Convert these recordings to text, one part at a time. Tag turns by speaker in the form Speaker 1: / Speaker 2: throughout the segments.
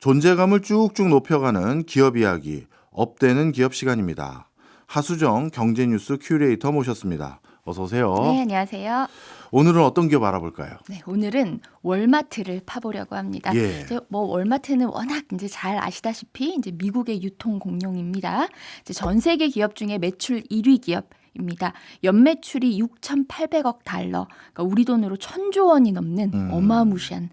Speaker 1: 존재감을 쭉쭉 높여가는 기업 이야기, 업되는 기업 시간입니다. 하수정 경제뉴스 큐레이터 모셨습니다. 어서 오세요.
Speaker 2: 네, 안녕하세요.
Speaker 1: 오늘은 어떤 기업 알아볼까요?
Speaker 2: 네, 오늘은 월마트를 파보려고 합니다.
Speaker 1: 예.
Speaker 2: 이제 월마트는 워낙 이제 잘 아시다시피 이제 미국의 유통 공룡입니다. 이제 전 세계 기업 중에 매출 1위 기업입니다. 연매출이 6,800억 달러, 그러니까 우리 돈으로 1,000조 원이 넘는 어마무시한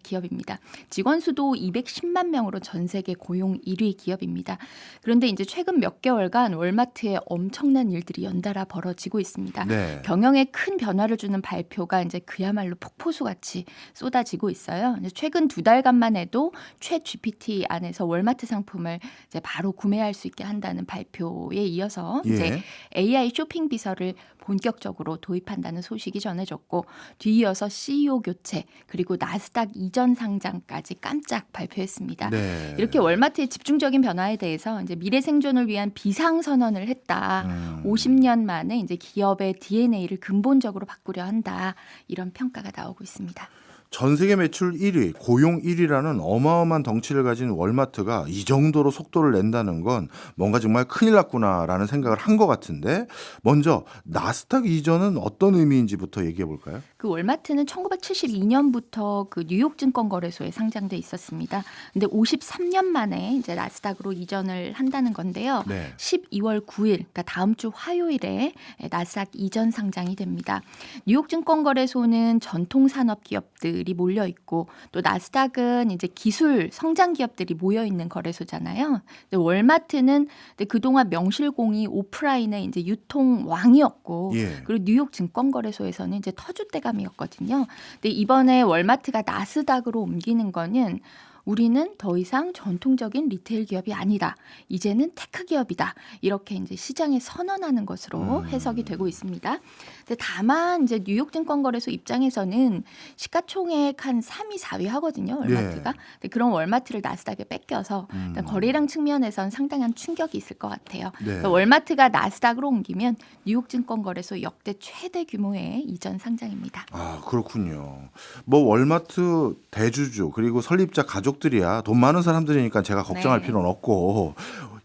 Speaker 2: 기업입니다. 직원 수도 210만 명으로 전 세계 고용 1위 기업입니다. 그런데 이제 최근 몇 개월간 월마트에 엄청난 일들이 연달아 벌어지고 있습니다.
Speaker 1: 네.
Speaker 2: 경영에 큰 변화를 주는 발표가 이제 그야말로 폭포수같이 쏟아지고 있어요. 이제 최근 2달간만 해도 챗 GPT 안에서 월마트 상품을 이제 바로 구매할 수 있게 한다는 발표에 이어서
Speaker 1: 예.
Speaker 2: 이제 AI 쇼핑 비서를 본격적으로 도입한다는 소식이 전해졌고, 뒤이어서 CEO 교체 그리고 나스닥 이전 상장까지 깜짝 발표했습니다.
Speaker 1: 네.
Speaker 2: 이렇게 월마트의 집중적인 변화에 대해서 이제 미래 생존을 위한 비상 선언을 했다. 50년 만에 이제 기업의 DNA를 근본적으로 바꾸려 한다. 이런 평가가 나오고 있습니다.
Speaker 1: 전 세계 매출 1위, 고용 1위라는 어마어마한 덩치를 가진 월마트가 이 정도로 속도를 낸다는 건 뭔가 정말 큰일 났구나라는 생각을 한 것 같은데, 먼저 나스닥 이전은 어떤 의미인지부터 얘기해 볼까요?
Speaker 2: 그 월마트는 1972년부터 그 뉴욕 증권거래소에 상장돼 있었습니다. 근데 53년 만에 이제 나스닥으로 이전을 한다는 건데요.
Speaker 1: 네.
Speaker 2: 12월 9일, 그러니까 다음 주 화요일에 나스닥 이전 상장이 됩니다. 뉴욕 증권거래소는 전통 산업 기업들이 몰려 있고, 또 나스닥은 이제 기술 성장 기업들이 모여 있는 거래소잖아요. 근데 월마트는 그동안 명실공히 오프라인의 이제 유통 왕이었고,
Speaker 1: 예.
Speaker 2: 그리고 뉴욕 증권거래소에서는 이제 터줏대감이었거든요. 근데 이번에 월마트가 나스닥으로 옮기는 거는 우리는 더 이상 전통적인 리테일 기업이 아니다. 이제는 테크 기업이다. 이렇게 이제 시장에 선언하는 것으로 해석이 되고 있습니다. 근데 다만 이제 뉴욕 증권거래소 입장에서는 시가총액 한 3위, 4위 하거든요. 월마트가. 근데 그런 월마트를 나스닥에 뺏겨서 일단 거래량 측면에선 상당한 충격이 있을 것 같아요.
Speaker 1: 네.
Speaker 2: 그러니까 월마트가 나스닥으로 옮기면 뉴욕 증권거래소 역대 최대 규모의 이전 상장입니다.
Speaker 1: 아, 그렇군요. 뭐 월마트 대주주 그리고 설립자 가족들이야 돈 많은 사람들이니까 제가 걱정할
Speaker 2: 네.
Speaker 1: 필요는 없고,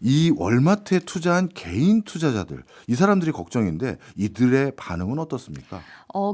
Speaker 1: 이 월마트에 투자한 개인 투자자들, 이 사람들이 걱정인데 이들의 반응은 어떻습니까?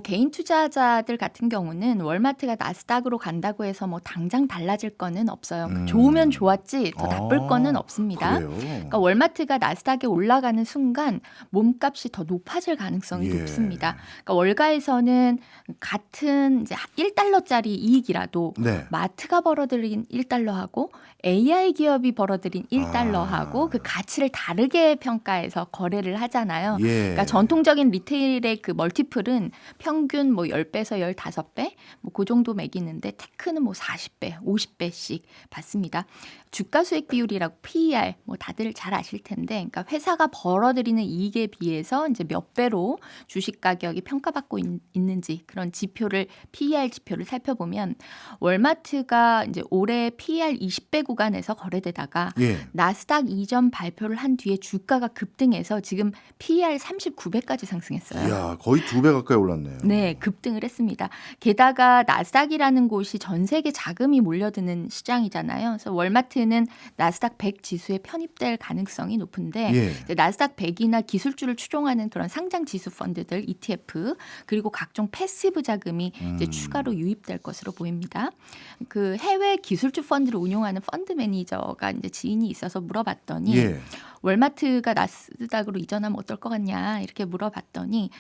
Speaker 2: 개인 투자자들 같은 경우는 월마트가 나스닥으로 간다고 해서 뭐 당장 달라질 거는 없어요. 좋으면 좋았지 더 나쁠 거는 없습니다.
Speaker 1: 그래요?
Speaker 2: 그러니까 월마트가 나스닥에 올라가는 순간 몸값이 더 높아질 가능성이
Speaker 1: 예.
Speaker 2: 높습니다. 그러니까 월가에서는 같은 이제 1달러짜리 이익이라도
Speaker 1: 네.
Speaker 2: 마트가 벌어들인 1달러하고 AI 기업이 벌어들인 1달러하고 그 가치를 다르게 평가해서 거래를 하잖아요.
Speaker 1: 예.
Speaker 2: 그러니까 전통적인 리테일의 그 멀티플은 평균 뭐 10배에서 15배 뭐 그 정도 매기는데, 테크는 뭐 40배, 50배씩 받습니다. 주가 수익 비율이라고 PER 뭐 다들 잘 아실 텐데, 그러니까 회사가 벌어들이는 이익에 비해서 이제 몇 배로 주식 가격이 평가받고 있는지 그런 지표를 PER 지표를 살펴보면 월마트가 이제 올해 PER 20배 구간에서 거래되다가
Speaker 1: 예.
Speaker 2: 나스닥 이전 발표를 한 뒤에 주가가 급등해서 지금 PER 39배까지 상승했어요.
Speaker 1: 이야, 거의 2배 가까이 올랐네요.
Speaker 2: 네, 급등을 했습니다. 게다가 나스닥이라는 곳이 전 세계 자금이 몰려드는 시장이잖아요. 그래서 월마트는 나스닥 100 지수에 편입될 가능성이 높은데,
Speaker 1: 예.
Speaker 2: 이제 나스닥 100이나 기술주를 추종하는 그런 상장 지수 펀드들 ETF 그리고 각종 패시브 자금이 이제 추가로 유입될 것으로 보입니다. 그 해외 기술주 펀드를 운용하는 펀드 매니저가 이제 지인이 있어서 물어봤더니
Speaker 1: 예.
Speaker 2: 월마트가 나스닥으로 이전하면 어떨 것 같냐 이렇게 물어봤더니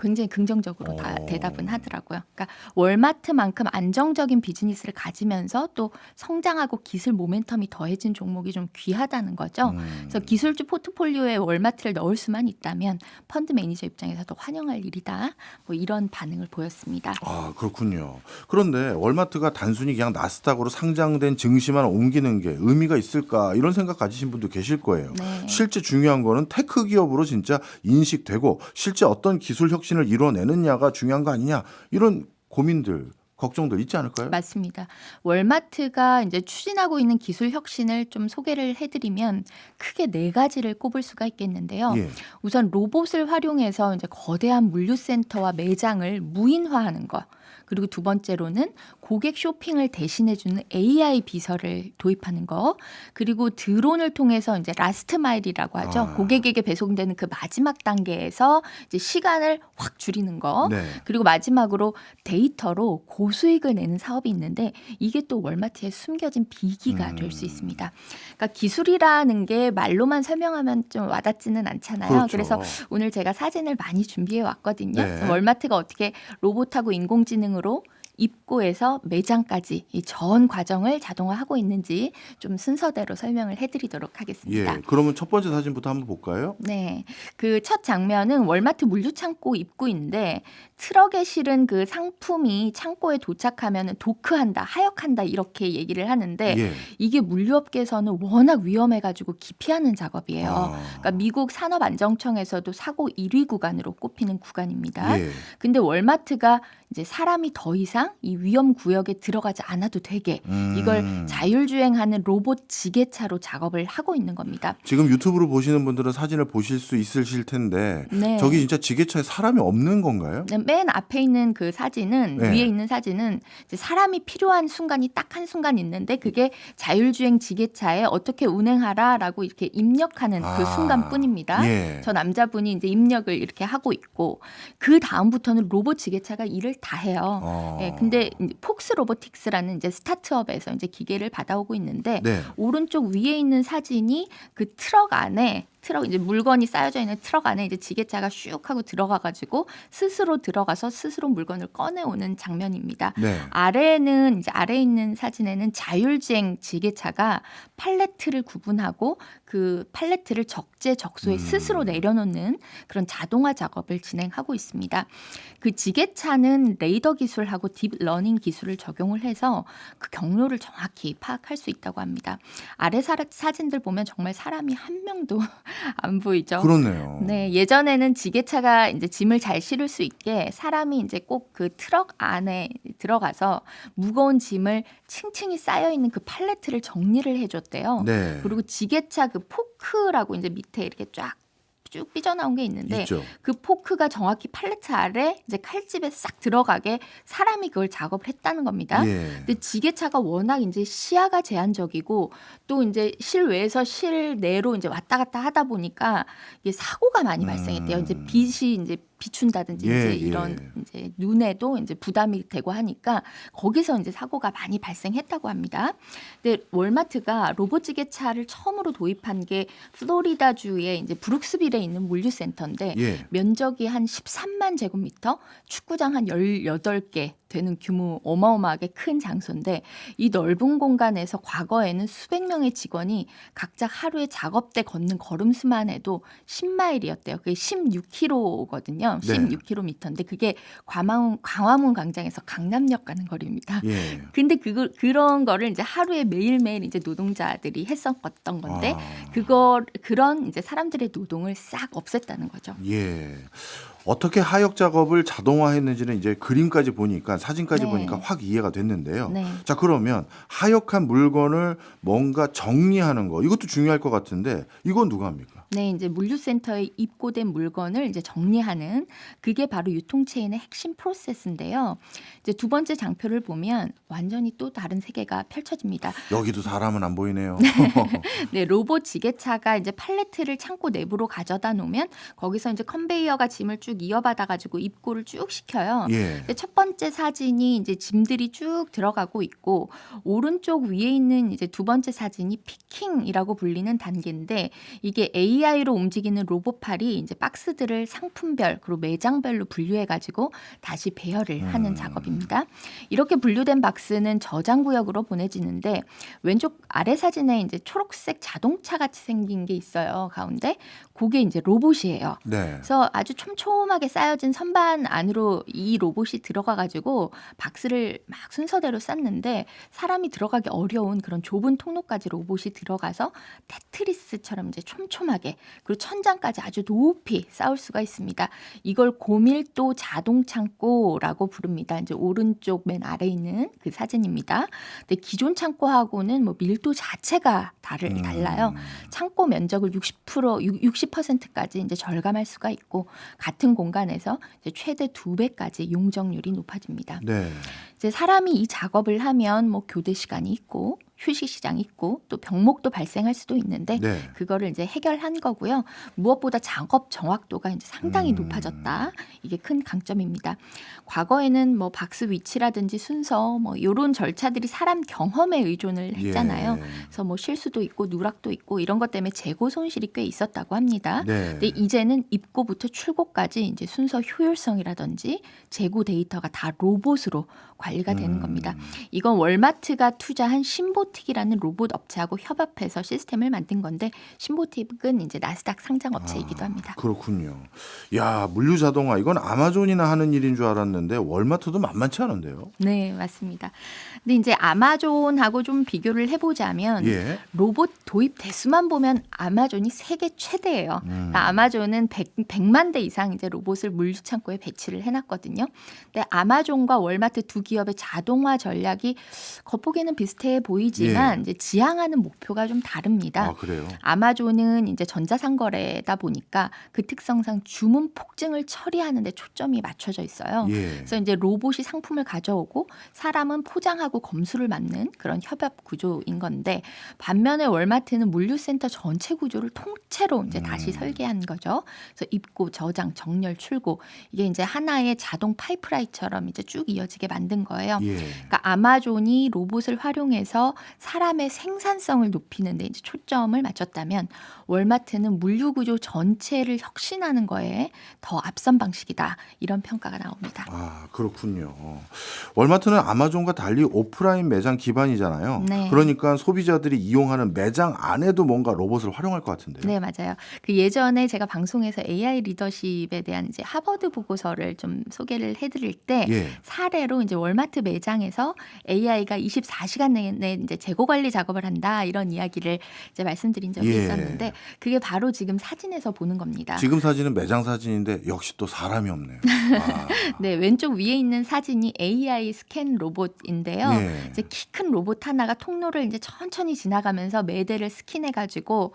Speaker 2: 굉장히 긍정적으로 다 대답은 하더라고요. 그러니까 월마트만큼 안정적인 비즈니스를 가지면서 또 성장하고 기술 모멘텀이 더해진 종목이 좀 귀하다는 거죠. 그래서 기술주 포트폴리오에 월마트를 넣을 수만 있다면 펀드 매니저 입장에서도 환영할 일이다. 뭐 이런 반응을 보였습니다.
Speaker 1: 아, 그렇군요. 그런데 월마트가 단순히 그냥 나스닥으로 상장된 증시만 옮기는 게 의미가 있을까, 이런 생각 가지신 분도 계실 거예요.
Speaker 2: 네.
Speaker 1: 실제 중요한 거는 테크 기업으로 진짜 인식되고 실제 어떤 기술 혁신을 이뤄내느냐가 중요한 거 아니냐, 이런 고민들, 걱정들 있지 않을까요?
Speaker 2: 맞습니다. 월마트가 이제 추진하고 있는 기술 혁신을 좀 소개를 해드리면 크게 4가지를 꼽을 수가 있겠는데요.
Speaker 1: 예.
Speaker 2: 우선 로봇을 활용해서 이제 거대한 물류센터와 매장을 무인화하는 것. 그리고 두 번째로는 고객 쇼핑을 대신해주는 AI 비서를 도입하는 거. 그리고 드론을 통해서 이제 라스트 마일이라고 하죠.
Speaker 1: 아.
Speaker 2: 고객에게 배송되는 그 마지막 단계에서 이제 시간을 확 줄이는 거.
Speaker 1: 네.
Speaker 2: 그리고 마지막으로 데이터로 고수익을 내는 사업이 있는데 이게 또 월마트의 숨겨진 비기가 될 수 있습니다. 그러니까 기술이라는 게 말로만 설명하면 좀 와닿지는 않잖아요.
Speaker 1: 그렇죠.
Speaker 2: 그래서 오늘 제가 사진을 많이 준비해 왔거든요.
Speaker 1: 네.
Speaker 2: 월마트가 어떻게 로봇하고 인공지능으로 입고에서 매장까지 이 전 과정을 자동화하고 있는지 좀 순서대로 설명을 해드리도록 하겠습니다.
Speaker 1: 예. 그러면 첫 번째 사진부터 한번 볼까요?
Speaker 2: 네, 그 첫 장면은 월마트 물류창고 입구인데 트럭에 실은 그 상품이 창고에 도착하면 도크한다, 하역한다 이렇게 얘기를 하는데
Speaker 1: 예.
Speaker 2: 이게 물류업계에서는 워낙 위험해가지고 기피하는 작업이에요.
Speaker 1: 아.
Speaker 2: 그러니까 미국 산업안정청에서도 사고 1위 구간으로 꼽히는 구간입니다.
Speaker 1: 예.
Speaker 2: 근데 월마트가 이제 사람이 더 이상 이 위험 구역에 들어가지 않아도 되게 이걸 자율주행하는 로봇 지게차로 작업을 하고 있는 겁니다.
Speaker 1: 지금 유튜브로 보시는 분들은 사진을 보실 수 있으실 텐데
Speaker 2: 네.
Speaker 1: 저기 진짜 지게차에 사람이 없는 건가요?
Speaker 2: 맨 앞에 있는 그 사진은
Speaker 1: 네.
Speaker 2: 위에 있는 사진은 이제 사람이 필요한 순간이 딱 한 순간 있는데 그게 자율주행 지게차에 어떻게 운행하라라고 이렇게 입력하는 그 순간뿐입니다.
Speaker 1: 예.
Speaker 2: 저 남자분이 이제 입력을 이렇게 하고 있고 그 다음부터는 로봇 지게차가 일을 다 해요. 예, 근데 이제 폭스 로보틱스라는 이제 스타트업에서 이제 기계를 받아오고 있는데
Speaker 1: 네.
Speaker 2: 오른쪽 위에 있는 사진이 그 트럭 안에 이제 물건이 쌓여져 있는 트럭 안에 이제 지게차가 슉 하고 들어가가지고 스스로 들어가서 스스로 물건을 꺼내오는 장면입니다.
Speaker 1: 네.
Speaker 2: 아래에 있는 사진에는 자율주행 지게차가 팔레트를 구분하고 그 팔레트를 적재적소에 스스로 내려놓는 그런 자동화 작업을 진행하고 있습니다. 그 지게차는 레이더 기술하고 딥러닝 기술을 적용을 해서 그 경로를 정확히 파악할 수 있다고 합니다. 아래 사진들 보면 정말 사람이 한 명도 안 보이죠.
Speaker 1: 그렇네요.
Speaker 2: 네, 예전에는 지게차가 이제 짐을 잘 실을 수 있게 사람이 이제 꼭 그 트럭 안에 들어가서 무거운 짐을 층층이 쌓여 있는 그 팔레트를 정리를 해줬대요.
Speaker 1: 네.
Speaker 2: 그리고 지게차 그 포크라고 이제 밑에 이렇게 쭉 삐져나온 게 있는데
Speaker 1: 있죠.
Speaker 2: 그 포크가 정확히 팔레트 아래 이제 칼집에 싹 들어가게 사람이 그걸 작업을 했다는 겁니다.
Speaker 1: 예.
Speaker 2: 근데 지게차가 워낙 이제 시야가 제한적이고 또 이제 실외에서 실내로 이제 왔다 갔다 하다 보니까 이게 사고가 많이 발생했대요. 이제 빛이 이제 비춘다든지
Speaker 1: 예,
Speaker 2: 이제 이런 이제 눈에도 이제 부담이 되고 하니까 거기서 이제 사고가 많이 발생했다고 합니다. 근데 월마트가 로봇 지게차를 처음으로 도입한 게 플로리다주의 이제 브룩스빌에 있는 물류센터인데
Speaker 1: 예.
Speaker 2: 면적이 한 13만 제곱미터, 축구장 한 18개 되는 규모 어마어마하게 큰 장소인데 이 넓은 공간에서 과거에는 수백 명의 직원이 각자 하루에 작업대 걷는 걸음수만 해도 10마일이었대요. 그게 16km거든요.
Speaker 1: 네.
Speaker 2: 16km인데 그게 광화문 광장에서 강남역 가는 거리입니다.
Speaker 1: 예.
Speaker 2: 근데 그런 거를 이제 하루에 매일매일 이제 노동자들이 했었던 건데 그런 이제 사람들의 노동을 싹 없앴다는 거죠.
Speaker 1: 예. 어떻게 하역 작업을 자동화했는지는 이제 그림까지 보니까 사진까지
Speaker 2: 네.
Speaker 1: 보니까 확 이해가 됐는데요.
Speaker 2: 네.
Speaker 1: 자, 그러면 하역한 물건을 뭔가 정리하는 거 이것도 중요할 것 같은데 이건 누가 합니까?
Speaker 2: 네, 이제 물류센터에 입고된 물건을 이제 정리하는 그게 바로 유통체인의 핵심 프로세스인데요. 이제 두 번째 장표를 보면 완전히 또 다른 세계가 펼쳐집니다.
Speaker 1: 여기도 사람은 안 보이네요.
Speaker 2: 네, 로봇 지게차가 이제 팔레트를 창고 내부로 가져다 놓으면 거기서 이제 컨베이어가 짐을 쭉 이어받아 가지고 입고를 쭉 시켜요.
Speaker 1: 예.
Speaker 2: 첫 번째 사진이 이제 짐들이 쭉 들어가고 있고 오른쪽 위에 있는 이제 두 번째 사진이 피킹이라고 불리는 단계인데 이게 AI로 움직이는 로봇팔이 이제 박스들을 상품별 그리고 매장별로 분류해 가지고 다시 배열을 하는 작업입니다. 이렇게 분류된 박스는 저장 구역으로 보내지는데 왼쪽 아래 사진에 이제 초록색 자동차 같이 생긴 게 있어요. 가운데 그게 이제 로봇이에요.
Speaker 1: 네.
Speaker 2: 그래서 아주 촘촘하게 쌓여진 선반 안으로 이 로봇이 들어가가지고 박스를 막 순서대로 쌌는데 사람이 들어가기 어려운 그런 좁은 통로까지 로봇이 들어가서 테트리스처럼 이제 촘촘하게 높게 그리고 천장까지 아주 높이 쌓을 수가 있습니다. 이걸 고밀도 자동 창고라고 부릅니다. 이제 오른쪽 맨 아래에 있는 그 사진입니다. 근데 기존 창고하고는 뭐 밀도 자체가 달라요. 창고 면적을 60%까지 이제 절감할 수가 있고 같은 공간에서 이제 최대 2배까지 용적률이 높아집니다.
Speaker 1: 네.
Speaker 2: 이제 사람이 이 작업을 하면 뭐 교대 시간이 있고 휴식 시장이 있고 또 병목도 발생할 수도 있는데
Speaker 1: 네.
Speaker 2: 그거를 이제 해결한 거고요. 무엇보다 작업 정확도가 이제 상당히 높아졌다. 이게 큰 강점입니다. 과거에는 뭐 박스 위치라든지 순서 뭐 이런 절차들이 사람 경험에 의존을 했잖아요.
Speaker 1: 예.
Speaker 2: 그래서 뭐 실수도 있고 누락도 있고 이런 것 때문에 재고 손실이 꽤 있었다고 합니다.
Speaker 1: 네.
Speaker 2: 근데 이제는 입고부터 출고까지 이제 순서 효율성이라든지 재고 데이터가 다 로봇으로 관리가 되는 겁니다. 이건 월마트가 투자한 신보틱이라는 로봇 업체하고 협업해서 시스템을 만든 건데 신보틱은 이제 나스닥 상장 업체이기도 합니다.
Speaker 1: 그렇군요. 야, 물류 자동화 이건 아마존이나 하는 일인 줄 알았는데 월마트도 만만치 않은데요.
Speaker 2: 네, 맞습니다. 근데 이제 아마존하고 좀 비교를 해보자면
Speaker 1: 예.
Speaker 2: 로봇 도입 대수만 보면 아마존이 세계 최대예요. 그러니까 아마존은 100만 대 이상 이제 로봇을 물류 창고에 배치를 해놨거든요. 근데 아마존과 월마트 두 기업의 자동화 전략이 겉보기에는 비슷해 보이지만 이제 지향하는 목표가 좀 다릅니다.
Speaker 1: 아, 그래요.
Speaker 2: 아마존은 이제 전자상거래다 보니까 그 특성상 주문 폭증을 처리하는 데 초점이 맞춰져 있어요.
Speaker 1: 예.
Speaker 2: 그래서 이제 로봇이 상품을 가져오고 사람은 포장하고 검수를 맡는 그런 협업 구조인 건데 반면에 월마트는 물류센터 전체 구조를 통째로 이제 다시 설계한 거죠. 그래서 입고, 저장, 정렬, 출고 이게 이제 하나의 자동 파이프라인처럼 이제 쭉 이어지게 만든 거예요.
Speaker 1: 예.
Speaker 2: 그러니까 아마존이 로봇을 활용해서 사람의 생산성을 높이는 데 이제 초점을 맞췄다면 월마트는 물류 구조 전체를 혁신하는 거에 더 앞선 방식이다. 이런 평가가 나옵니다.
Speaker 1: 아, 그렇군요. 월마트는 아마존과 달리 오프라인 매장 기반이잖아요.
Speaker 2: 네.
Speaker 1: 그러니까 소비자들이 이용하는 매장 안에도 뭔가 로봇을 활용할 것 같은데요.
Speaker 2: 네, 맞아요. 그 예전에 제가 방송에서 AI 리더십에 대한 이제 하버드 보고서를 좀 소개를 해드릴 때
Speaker 1: 예.
Speaker 2: 사례로 이제 월마트 매장에서 AI가 24시간 내내 이제 재고 관리 작업을 한다 이런 이야기를 이제 말씀드린 적이
Speaker 1: 예.
Speaker 2: 있었는데 그게 바로 지금 사진에서 보는 겁니다.
Speaker 1: 지금 사진은 매장 사진인데 역시 또 사람이 없네요. 아.
Speaker 2: 네, 왼쪽 위에 있는 사진이 AI 스캔 로봇인데요.
Speaker 1: 네.
Speaker 2: 이제 키 큰 로봇 하나가 통로를 이제 천천히 지나가면서 매대를 스캔해가지고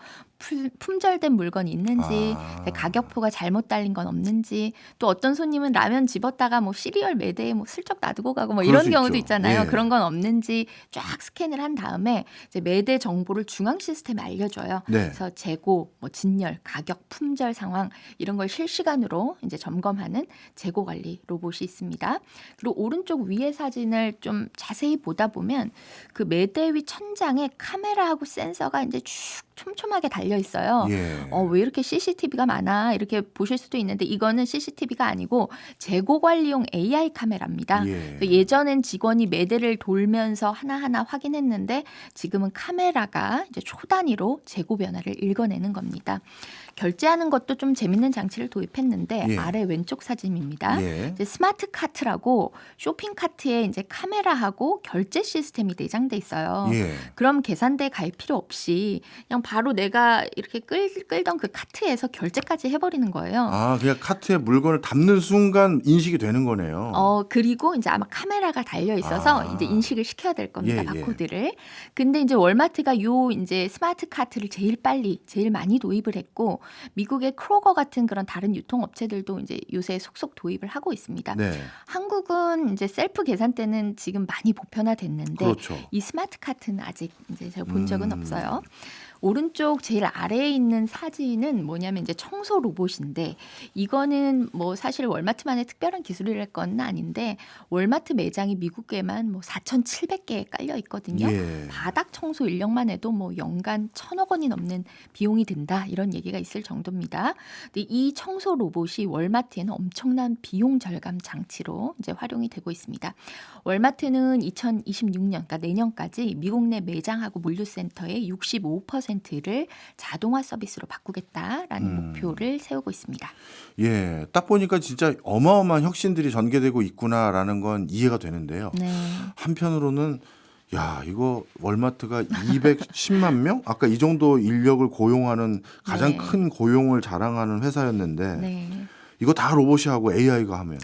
Speaker 2: 품절된 물건이 있는지,
Speaker 1: 아.
Speaker 2: 가격표가 잘못 달린 건 없는지, 또 어떤 손님은 라면 집었다가 뭐 시리얼 매대에 뭐 슬쩍 놔두고 가고 뭐
Speaker 1: 그럴
Speaker 2: 이런
Speaker 1: 수
Speaker 2: 경우도
Speaker 1: 있죠.
Speaker 2: 있잖아요.
Speaker 1: 예.
Speaker 2: 그런 건 없는지 쫙 스캔을 한 다음에 이제 매대 정보를 중앙 시스템에 알려줘요.
Speaker 1: 네.
Speaker 2: 그래서 재고, 뭐 진열, 가격, 품절 상황 이런 걸 실시간으로 이제 점검하는 재고 관리 로봇이 있습니다. 그리고 오른쪽 위의 사진을 좀 자세히 보다 보면 그 매대 위 천장에 카메라하고 센서가 이제 쭉 촘촘하게 달려 있어요.
Speaker 1: 예.
Speaker 2: 왜 이렇게 CCTV가 많아? 이렇게 보실 수도 있는데 이거는 CCTV가 아니고 재고 관리용 AI 카메라입니다.
Speaker 1: 예.
Speaker 2: 예전엔 직원이 매대를 돌면서 하나하나 확인했는데 지금은 카메라가 이제 초 단위로 재고 변화를 읽어내는 겁니다. 결제하는 것도 좀 재밌는 장치를 도입했는데
Speaker 1: 예.
Speaker 2: 아래 왼쪽 사진입니다.
Speaker 1: 예.
Speaker 2: 이제 스마트 카트라고 쇼핑 카트에 이제 카메라하고 결제 시스템이 내장돼 있어요.
Speaker 1: 예.
Speaker 2: 그럼 계산대 갈 필요 없이 그냥 바로 내가 이렇게 끌던 그 카트에서 결제까지 해버리는 거예요.
Speaker 1: 아, 그냥 카트에 물건을 담는 순간 인식이 되는 거네요.
Speaker 2: 그리고 이제 아마 카메라가 달려 있어서
Speaker 1: 아.
Speaker 2: 이제 인식을 시켜야 될 겁니다.
Speaker 1: 예, 예.
Speaker 2: 바코드를. 근데 이제 월마트가 요 이제 스마트 카트를 제일 많이 도입을 했고 미국의 크로거 같은 그런 다른 유통업체들도 이제 요새 속속 도입을 하고 있습니다.
Speaker 1: 네.
Speaker 2: 한국은 이제 셀프 계산대는 지금 많이 보편화됐는데
Speaker 1: 그렇죠.
Speaker 2: 이 스마트 카트는 아직 이제 제가 본 적은 없어요. 오른쪽 제일 아래에 있는 사진은 뭐냐면 이제 청소 로봇인데 이거는 뭐 사실 월마트만의 특별한 기술이랄 건 아닌데 월마트 매장이 미국에만 뭐 4,700개 깔려 있거든요.
Speaker 1: 예.
Speaker 2: 바닥 청소 인력만 해도 뭐 연간 1,000억 원이 넘는 비용이 든다 이런 얘기가 있을 정도입니다. 근데 이 청소 로봇이 월마트에는 엄청난 비용 절감 장치로 이제 활용이 되고 있습니다. 월마트는 2026년, 그러니까 내년까지 미국 내 매장하고 물류센터의 65%를 자동화 서비스로 바꾸겠다라는 목표를 세우고 있습니다.
Speaker 1: 예. 딱 보니까 진짜 어마어마한 혁신들이 전개되고 있구나라는 건 이해가 되는데요.
Speaker 2: 네.
Speaker 1: 한편으로는 야, 이거 월마트가 210만 명? 아까 이 정도 인력을 고용하는 가장
Speaker 2: 네.
Speaker 1: 큰 고용을 자랑하는 회사였는데
Speaker 2: 네.
Speaker 1: 이거 다 로봇이 하고 AI가 하면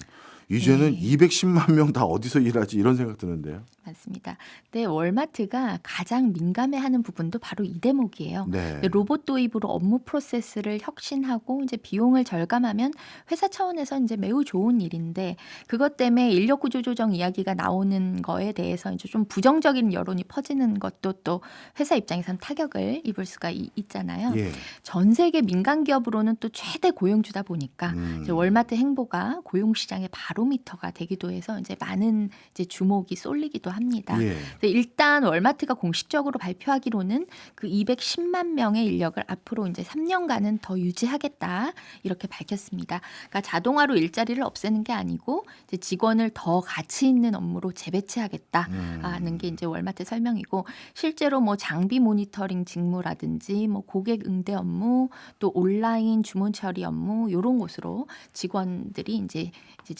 Speaker 1: 이제는
Speaker 2: 네.
Speaker 1: 210만 명 다 어디서 일하지 이런 생각 드는데요.
Speaker 2: 맞습니다. 네, 월마트가 가장 민감해하는 부분도 바로 이 대목이에요.
Speaker 1: 네.
Speaker 2: 로봇 도입으로 업무 프로세스를 혁신하고 이제 비용을 절감하면 회사 차원에서 이제 매우 좋은 일인데 그것 때문에 인력 구조 조정 이야기가 나오는 거에 대해서 이제 좀 부정적인 여론이 퍼지는 것도 또 회사 입장에선 타격을 입을 수가 있잖아요.
Speaker 1: 예.
Speaker 2: 전 세계 민간 기업으로는 또 최대 고용주다 보니까 이제 월마트 행보가 고용 시장의 바로미터가 되기도 해서 이제 많은 이제 주목이 쏠리기도 합니다.
Speaker 1: 예.
Speaker 2: 근데 일단 월마트가 공식적으로 발표하기로는 그 210만 명의 인력을 앞으로 이제 3년간은 더 유지하겠다 이렇게 밝혔습니다. 그러니까 자동화로 일자리를 없애는 게 아니고 이제 직원을 더 가치 있는 업무로 재배치하겠다는 게 이제 월마트 설명이고 실제로 뭐 장비 모니터링 직무라든지 뭐 고객 응대 업무 또 온라인 주문 처리 업무 이런 곳으로 직원들이 이제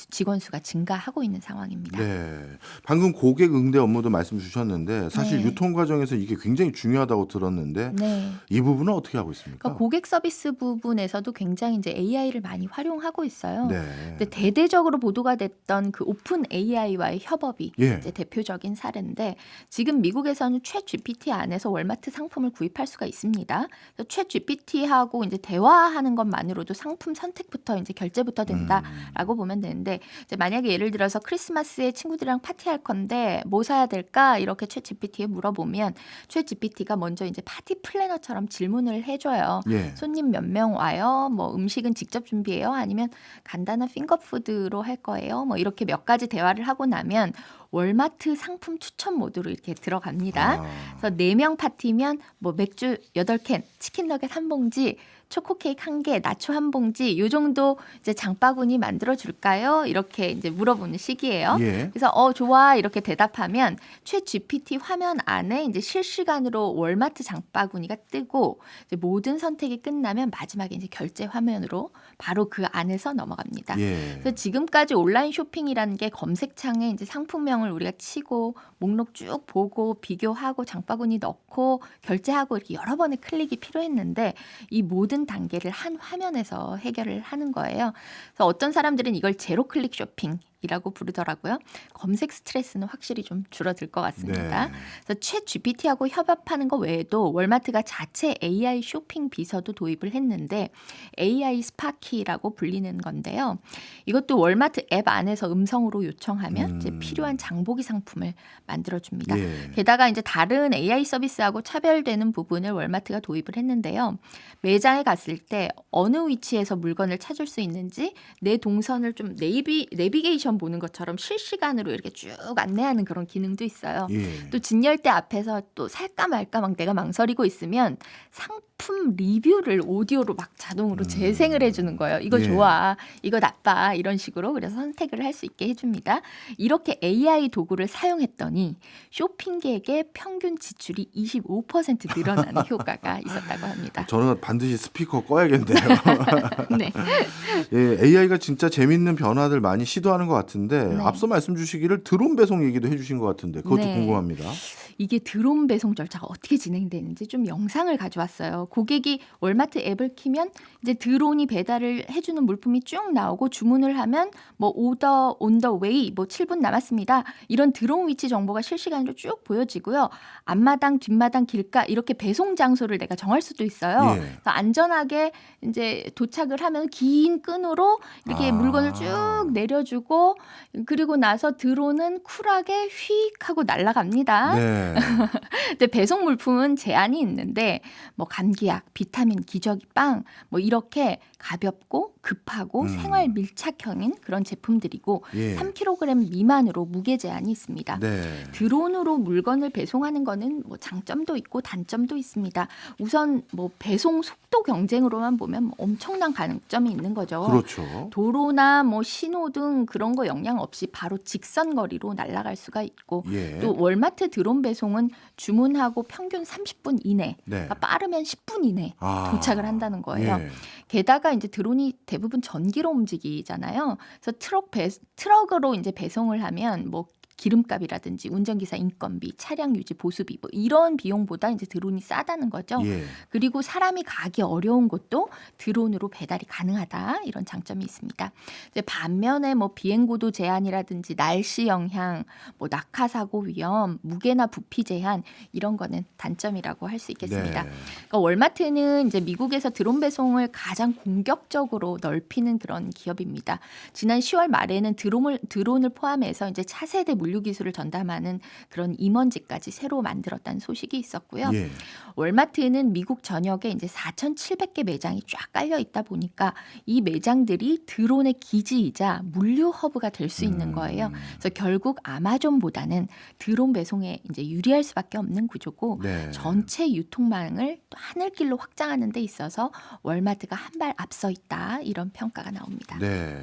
Speaker 2: 직원 수가 증가하고 있는 상황입니다.
Speaker 1: 네. 방금 고객 응대 업무도 말씀 주셨는데 사실
Speaker 2: 네.
Speaker 1: 유통 과정에서 이게 굉장히 중요하다고 들었는데
Speaker 2: 네.
Speaker 1: 이 부분은 어떻게 하고 있습니까?
Speaker 2: 그러니까 고객 서비스 부분에서도 굉장히 이제 AI를 많이 활용하고 있어요.
Speaker 1: 네.
Speaker 2: 근데 대대적으로 보도가 됐던 그 오픈 AI와의 협업이
Speaker 1: 예.
Speaker 2: 이제 대표적인 사례인데 지금 미국에서는 챗 GPT 안에서 월마트 상품을 구입할 수가 있습니다. 그래서 챗 GPT하고 이제 대화하는 것만으로도 상품 선택부터 이제 결제부터 된다라고 보면 되는데 이제 만약에 예를 들어서 크리스마스에 친구들이랑 파티할 건데 뭐 사야 될까 이렇게 챗 GPT에 물어보면 챗 GPT가 먼저 이제 파티 플래너처럼 질문을 해줘요.
Speaker 1: 예.
Speaker 2: 손님 몇 명 와요? 뭐 음식은 직접 준비해요? 아니면 간단한 핑거푸드로 할 거예요? 뭐 이렇게 몇 가지 대화를 하고 나면 월마트 상품 추천 모드로 이렇게 들어갑니다. 그래서 4명 파티면 뭐 맥주 8캔, 치킨 너겟 1봉지, 초코 케이크 1개, 나초 1봉지 요 정도 이제 장바구니 만들어 줄까요? 이렇게 이제 물어보는 식이에요.
Speaker 1: 예.
Speaker 2: 그래서 좋아 이렇게 대답하면 챗 GPT 화면 안에 이제 실시간으로 월마트 장바구니가 뜨고 이제 모든 선택이 끝나면 마지막에 이제 결제 화면으로 바로 그 안에서 넘어갑니다.
Speaker 1: 예.
Speaker 2: 그래서 지금까지 온라인 쇼핑이라는 게 검색창에 이제 상품명을 우리가 치고 목록 쭉 보고 비교하고 장바구니 넣고 결제하고 이렇게 여러 번의 클릭이 필요했는데 이 모든 단계를 한 화면에서 해결을 하는 거예요. 그래서 어떤 사람들은 이걸 제로 클릭 쇼핑이라고 부르더라고요. 검색 스트레스는 확실히 좀 줄어들 것 같습니다.
Speaker 1: 네.
Speaker 2: 그래서 챗 GPT하고 협업하는 거 외에도 월마트가 자체 AI 쇼핑 비서도 도입을 했는데 AI 스파키라고 불리는 건데요. 이것도 월마트 앱 안에서 음성으로 요청하면 이제 필요한 장보기 상품을 만들어줍니다.
Speaker 1: 예.
Speaker 2: 게다가 이제 다른 AI 서비스하고 차별되는 부분을 월마트가 도입을 했는데요. 매장에 갔을 때 어느 위치에서 물건을 찾을 수 있는지 내 동선을 좀 내비게이션 보는 것처럼 실시간으로 이렇게 쭉 안내하는 그런 기능도 있어요.
Speaker 1: 예.
Speaker 2: 또 진열대 앞에서 또 살까 말까 막 내가 망설이고 있으면 상품 리뷰를 오디오로 막 자동으로 재생을 해주는 거예요. 이거
Speaker 1: 예.
Speaker 2: 좋아, 이거 나빠 이런 식으로 그래서 선택을 할 수 있게 해줍니다. 이렇게 AI 도구를 사용했더니 쇼핑객의 평균 지출이 25% 늘어나는 효과가 있었다고 합니다.
Speaker 1: 저는 반드시 스피커 꺼야겠네요.
Speaker 2: 네.
Speaker 1: 예, AI가 진짜 재밌는 변화들 많이 시도하는 것 같은데
Speaker 2: 네.
Speaker 1: 앞서 말씀 주시기를 드론 배송 얘기도 해주신 것 같은데 그것도
Speaker 2: 네.
Speaker 1: 궁금합니다.
Speaker 2: 이게 드론 배송 절차가 어떻게 진행되는지 좀 영상을 가져왔어요. 고객이 월마트 앱을 키면 이제 드론이 배달을 해주는 물품이 쭉 나오고 주문을 하면 뭐 오더 온 더 웨이 뭐 7분 남았습니다. 이런 드론 위치 정보가 실시간으로 쭉 보여지고요. 앞마당, 뒷마당, 길가 이렇게 배송 장소를 내가 정할 수도 있어요.
Speaker 1: 예.
Speaker 2: 그래서 안전하게 이제 도착을 하면 긴 끈으로 이렇게 물건을 쭉 내려주고 그리고 나서 드론은 쿨하게 휙 하고 날아갑니다.
Speaker 1: 네.
Speaker 2: 근데 배송 물품은 제한이 있는데 뭐 감기약, 비타민, 기저귀, 빵 뭐 이렇게 가볍고 급하고 생활 밀착형인 그런 제품들이고
Speaker 1: 예.
Speaker 2: 3kg 미만으로 무게 제한이 있습니다.
Speaker 1: 네.
Speaker 2: 드론으로 물건을 배송하는 거는 뭐 장점도 있고 단점도 있습니다. 우선 뭐 배송 속도 경쟁으로만 보면 뭐 엄청난 가능점이 있는 거죠.
Speaker 1: 그렇죠.
Speaker 2: 도로나 뭐 신호등 그런 거 영향 없이 바로 직선 거리로 날아갈 수가 있고
Speaker 1: 예.
Speaker 2: 또 월마트 드론 배송은 주문하고 평균 30분 이내,
Speaker 1: 네.
Speaker 2: 그러니까 빠르면 10분 이내 도착을 한다는 거예요.
Speaker 1: 예.
Speaker 2: 게다가 이제 드론이 대부분 전기로 움직이잖아요. 그래서 트럭으로 이제 배송을 하면 뭐 기름값이라든지 운전기사 인건비, 차량 유지 보수비 뭐 이런 비용보다 이제 드론이 싸다는 거죠.
Speaker 1: 예.
Speaker 2: 그리고 사람이 가기 어려운 곳도 드론으로 배달이 가능하다 이런 장점이 있습니다. 이제 반면에 뭐 비행고도 제한이라든지 날씨 영향, 뭐 낙하 사고 위험, 무게나 부피 제한 이런 거는 단점이라고 할 수 있겠습니다.
Speaker 1: 네.
Speaker 2: 그러니까 월마트는 이제 미국에서 드론 배송을 가장 공격적으로 넓히는 그런 기업입니다. 지난 10월 말에는 드론을 포함해서 이제 차세대 물류 기술을 전담하는 그런 임원직까지 새로 만들었다는 소식이 있었고요.
Speaker 1: 예.
Speaker 2: 월마트는 미국 전역에 이제 4,700개 매장이 쫙 깔려 있다 보니까 이 매장들이 드론의 기지이자 물류 허브가 될 수 있는 거예요. 그래서 결국 아마존보다는 드론 배송에 이제 유리할 수밖에 없는 구조고
Speaker 1: 네.
Speaker 2: 전체 유통망을 또 하늘길로 확장하는 데 있어서 월마트가 한 발 앞서 있다 이런 평가가 나옵니다.
Speaker 1: 네.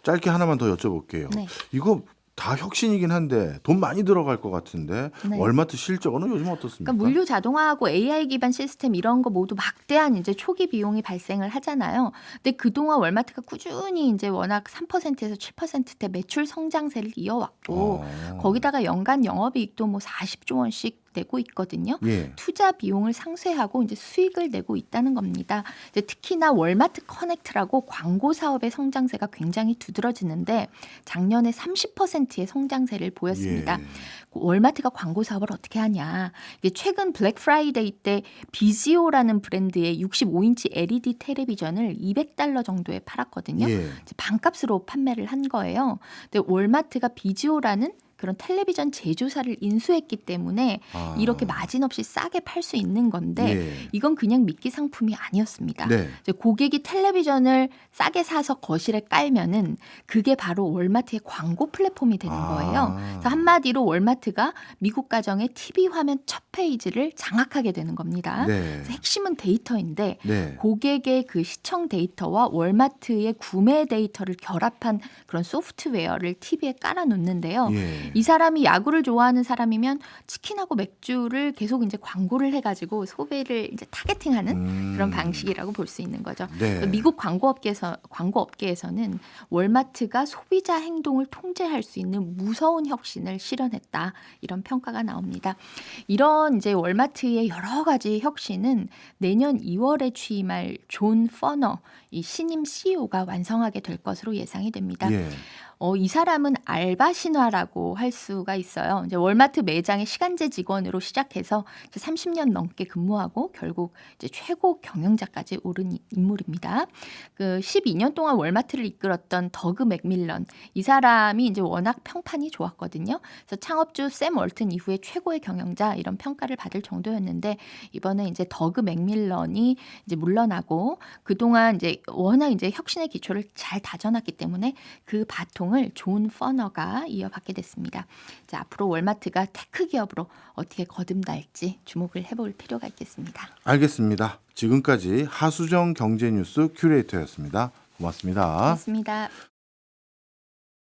Speaker 1: 짧게 하나만 더 여쭤볼게요.
Speaker 2: 네.
Speaker 1: 이거 다 혁신이긴 한데 돈 많이 들어갈 것 같은데
Speaker 2: 네.
Speaker 1: 월마트 실적은 요즘 어떻습니까?
Speaker 2: 그러니까 물류 자동화하고 AI 기반 시스템 이런 거 모두 막대한 이제 초기 비용이 발생을 하잖아요. 근데 그동안 월마트가 꾸준히 이제 워낙 3%에서 7%대 매출 성장세를 이어왔고 거기다가 연간 영업이익도 뭐 40조 원씩 내고 있거든요.
Speaker 1: 예.
Speaker 2: 투자 비용을 상쇄하고 이제 수익을 내고 있다는 겁니다. 이제 특히나 월마트 커넥트라고 광고 사업의 성장세가 굉장히 두드러지는데 작년에 30%의 성장세를 보였습니다.
Speaker 1: 예.
Speaker 2: 월마트가 광고 사업을 어떻게 하냐. 이게 최근 블랙 프라이데이 때 비지오라는 브랜드의 65인치 LED 텔레비전을 $200 정도에 팔았거든요.
Speaker 1: 예.
Speaker 2: 이제 반값으로 판매를 한 거예요. 근데 월마트가 비지오라는 그런 텔레비전 제조사를 인수했기 때문에 이렇게 마진 없이 싸게 팔 수 있는 건데
Speaker 1: 예.
Speaker 2: 이건 그냥 미끼 상품이 아니었습니다.
Speaker 1: 네.
Speaker 2: 이제 고객이 텔레비전을 싸게 사서 거실에 깔면은 그게 바로 월마트의 광고 플랫폼이 되는 거예요. 그래서 한마디로 월마트가 미국 가정의 TV 화면 첫 페이지를 장악하게 되는 겁니다.
Speaker 1: 네.
Speaker 2: 그래서 핵심은 데이터인데
Speaker 1: 네.
Speaker 2: 고객의 그 시청 데이터와 월마트의 구매 데이터를 결합한 그런 소프트웨어를 TV에 깔아 놓는데요.
Speaker 1: 예.
Speaker 2: 이 사람이 야구를 좋아하는 사람이면 치킨하고 맥주를 계속 이제 광고를 해가지고 소비를 이제 타겟팅하는 그런 방식이라고 볼 수 있는 거죠.
Speaker 1: 네.
Speaker 2: 미국 광고업계에서는 월마트가 소비자 행동을 통제할 수 있는 무서운 혁신을 실현했다 이런 평가가 나옵니다. 이런 이제 월마트의 여러 가지 혁신은 내년 2월에 취임할 존 퍼너 이 신임 CEO가 완성하게 될 것으로 예상이 됩니다.
Speaker 1: 예.
Speaker 2: 이 사람은 알바 신화라고 할 수가 있어요. 이제 월마트 매장의 시간제 직원으로 시작해서 이제 30년 넘게 근무하고 결국 이제 최고 경영자까지 오른 인물입니다. 그 12년 동안 월마트를 이끌었던 더그 맥밀런 이 사람이 이제 워낙 평판이 좋았거든요. 그래서 창업주 샘 월튼 이후에 최고의 경영자 이런 평가를 받을 정도였는데 이번에 이제 더그 맥밀런이 이제 물러나고 그동안 이제 워낙 이제 혁신의 기초를 잘 다져놨기 때문에 그 바통을 존 퍼너가 이어받게 됐습니다. 자, 앞으로 월마트가 테크 기업으로 어떻게 거듭날지 주목을 해볼 필요가 있겠습니다.
Speaker 1: 알겠습니다. 지금까지 하수정 경제뉴스 큐레이터였습니다. 고맙습니다.
Speaker 2: 고맙습니다.